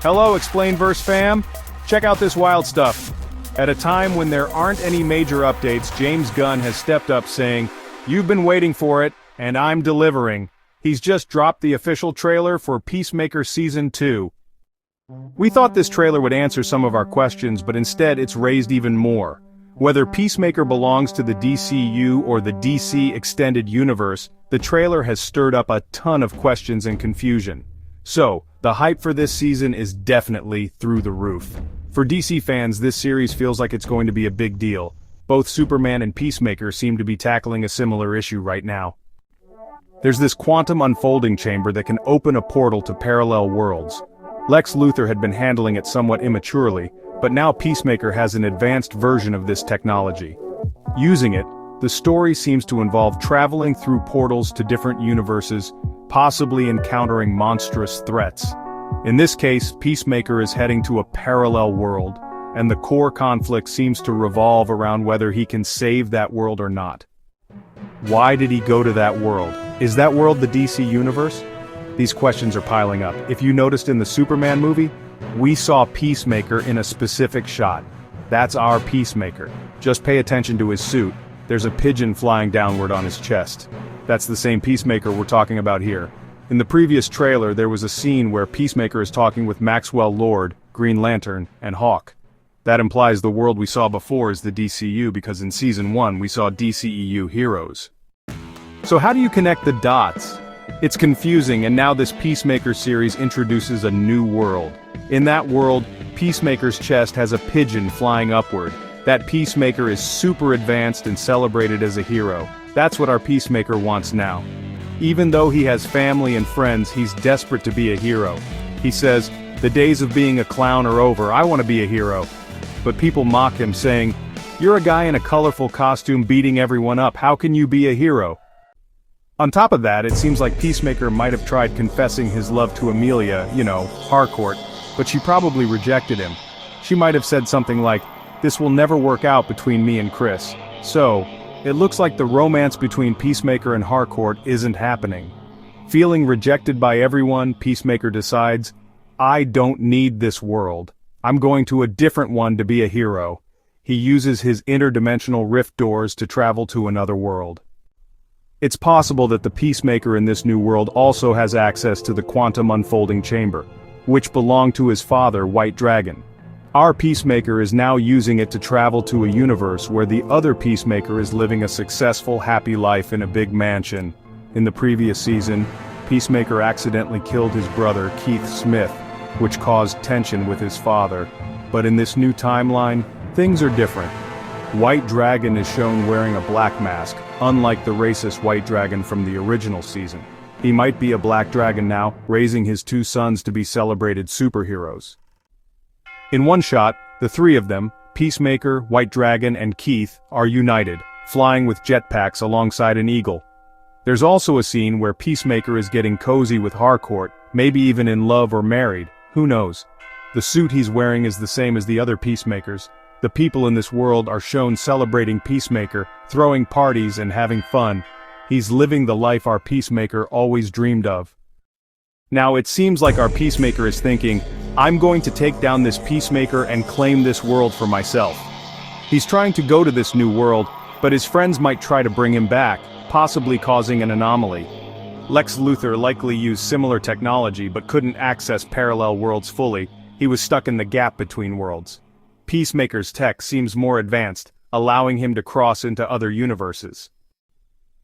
Hello, Explainverse Fam! Check out this wild stuff. At a time when there aren't any major updates, James Gunn has stepped up saying, "You've been waiting for it, and I'm delivering." He's just dropped the official trailer for Peacemaker Season 2. We thought this trailer would answer some of our questions, but instead it's raised even more. Whether Peacemaker belongs to the DCU or the DC Extended Universe, the trailer has stirred up a ton of questions and confusion. So, the hype for this season is definitely through the roof. For DC fans, this series feels like it's going to be a big deal. Both Superman and Peacemaker seem to be tackling a similar issue right now. There's this quantum unfolding chamber that can open a portal to parallel worlds. Lex Luthor had been handling it somewhat immaturely, but now Peacemaker has an advanced version of this technology. Using it, the story seems to involve traveling through portals to different universes, possibly encountering monstrous threats. In this case, Peacemaker is heading to a parallel world, and the core conflict seems to revolve around whether he can save that world or not. Why did he go to that world? Is that world the DC Universe? These questions are piling up. If you noticed in the Superman movie, we saw Peacemaker in a specific shot. That's our Peacemaker. Just pay attention to his suit. There's a pigeon flying downward on his chest. That's the same Peacemaker we're talking about here. In the previous trailer, there was a scene where Peacemaker is talking with Maxwell Lord, Green Lantern, and Hawk. That implies the world we saw before is the DCU because in Season 1 we saw DCEU heroes. So how do you connect the dots? It's confusing, and now this Peacemaker series introduces a new world. In that world, Peacemaker's chest has a pigeon flying upward. That Peacemaker is super advanced and celebrated as a hero. That's what our Peacemaker wants now. Even though he has family and friends, he's desperate to be a hero. He says, "The days of being a clown are over, I want to be a hero." But people mock him, saying, "You're a guy in a colorful costume beating everyone up, how can you be a hero?" On top of that, it seems like Peacemaker might have tried confessing his love to Amelia, Harcourt, but she probably rejected him. She might have said something like, "This will never work out between me and Chris." So, it looks like the romance between Peacemaker and Harcourt isn't happening. Feeling rejected by everyone, Peacemaker decides, "I don't need this world. I'm going to a different one to be a hero." He uses his interdimensional rift doors to travel to another world. It's possible that the Peacemaker in this new world also has access to the quantum unfolding chamber, which belonged to his father, White Dragon. Our Peacemaker is now using it to travel to a universe where the other Peacemaker is living a successful, happy life in a big mansion. In the previous season, Peacemaker accidentally killed his brother, Keith Smith, which caused tension with his father. But in this new timeline, things are different. White Dragon is shown wearing a black mask, unlike the racist White Dragon from the original season. He might be a black dragon now, raising his two sons to be celebrated superheroes. In one shot, the three of them, Peacemaker, White Dragon, and Keith, are united, flying with jetpacks alongside an eagle. There's also a scene where Peacemaker is getting cozy with Harcourt, maybe even in love or married, who knows. The suit he's wearing is the same as the other Peacemakers. The people in this world are shown celebrating Peacemaker, throwing parties and having fun. He's living the life our Peacemaker always dreamed of. Now it seems like our Peacemaker is thinking, "I'm going to take down this Peacemaker and claim this world for myself." He's trying to go to this new world, but his friends might try to bring him back, possibly causing an anomaly. Lex Luthor likely used similar technology but couldn't access parallel worlds fully. He was stuck in the gap between worlds. Peacemaker's tech seems more advanced, allowing him to cross into other universes.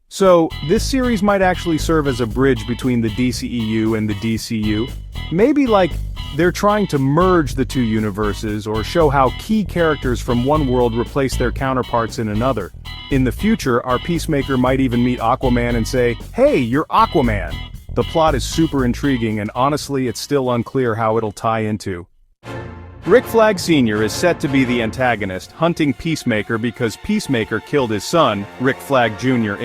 So, this series might actually serve as a bridge between the DCEU and the DCU. Maybe they're trying to merge the two universes or show how key characters from one world replace their counterparts in another. In the future, our Peacemaker might even meet Aquaman and say, "Hey, you're Aquaman!" The plot is super intriguing, and honestly it's still unclear how it'll tie into. Rick Flag Sr. is set to be the antagonist, hunting Peacemaker because Peacemaker killed his son, Rick Flag Jr.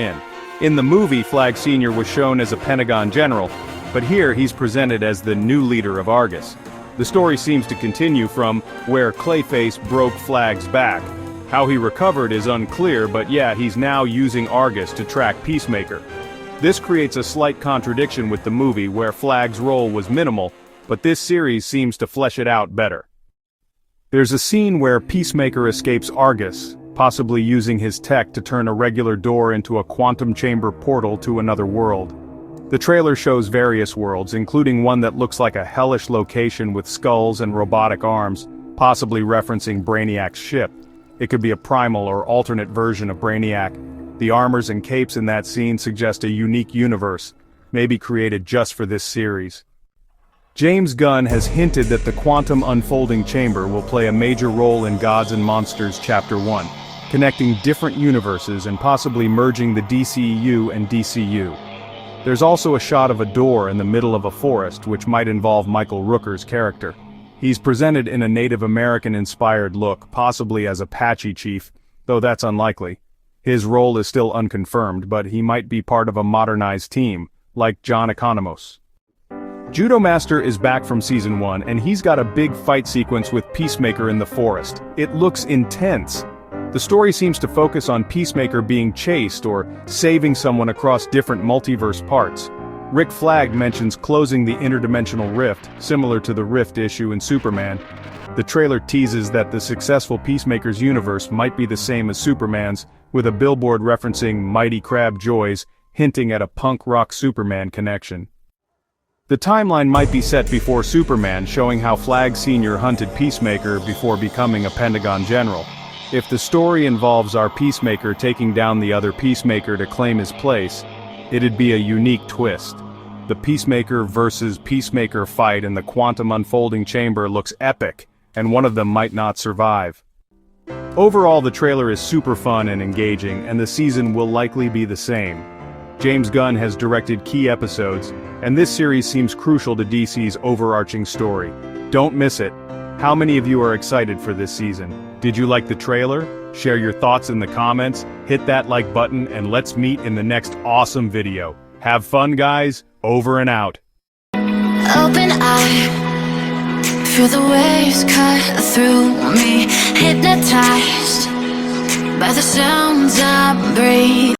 In the movie, Flag Sr. was shown as a Pentagon general, but here he's presented as the new leader of Argus. The story seems to continue from where Clayface broke Flag's back. How he recovered is unclear, but yeah, he's now using Argus to track Peacemaker. This creates a slight contradiction with the movie where Flag's role was minimal, but this series seems to flesh it out better. There's a scene where Peacemaker escapes Argus, possibly using his tech to turn a regular door into a quantum chamber portal to another world. The trailer shows various worlds, including one that looks like a hellish location with skulls and robotic arms, possibly referencing Brainiac's ship. It could be a primal or alternate version of Brainiac. The armors and capes in that scene suggest a unique universe, maybe created just for this series. James Gunn has hinted that the quantum unfolding chamber will play a major role in Gods and Monsters Chapter 1, connecting different universes and possibly merging the DCEU and DCU. There's also a shot of a door in the middle of a forest which might involve Michael Rooker's character. He's presented in a Native American-inspired look, possibly as Apache Chief, though that's unlikely. His role is still unconfirmed, but he might be part of a modernized team, like John Economos. Judo Master is back from Season 1, and he's got a big fight sequence with Peacemaker in the forest. It looks intense. The story seems to focus on Peacemaker being chased or saving someone across different multiverse parts. Rick Flag mentions closing the interdimensional rift, similar to the Rift issue in Superman. The trailer teases that the successful Peacemaker's universe might be the same as Superman's, with a billboard referencing Mighty Crab Joys, hinting at a punk rock Superman connection. The timeline might be set before Superman, showing how Flag Sr. hunted Peacemaker before becoming a Pentagon general. If the story involves our Peacemaker taking down the other Peacemaker to claim his place, it'd be a unique twist. The Peacemaker versus Peacemaker fight in the quantum unfolding chamber looks epic, and one of them might not survive. Overall, the trailer is super fun and engaging, and the season will likely be the same. James Gunn has directed key episodes, and this series seems crucial to DC's overarching story. Don't miss it. How many of you are excited for this season? Did you like the trailer? Share your thoughts in the comments, hit that like button, and let's meet in the next awesome video. Have fun, guys. Over and out. Open eye, feel the waves cut through me, hypnotized by the sounds I breathe.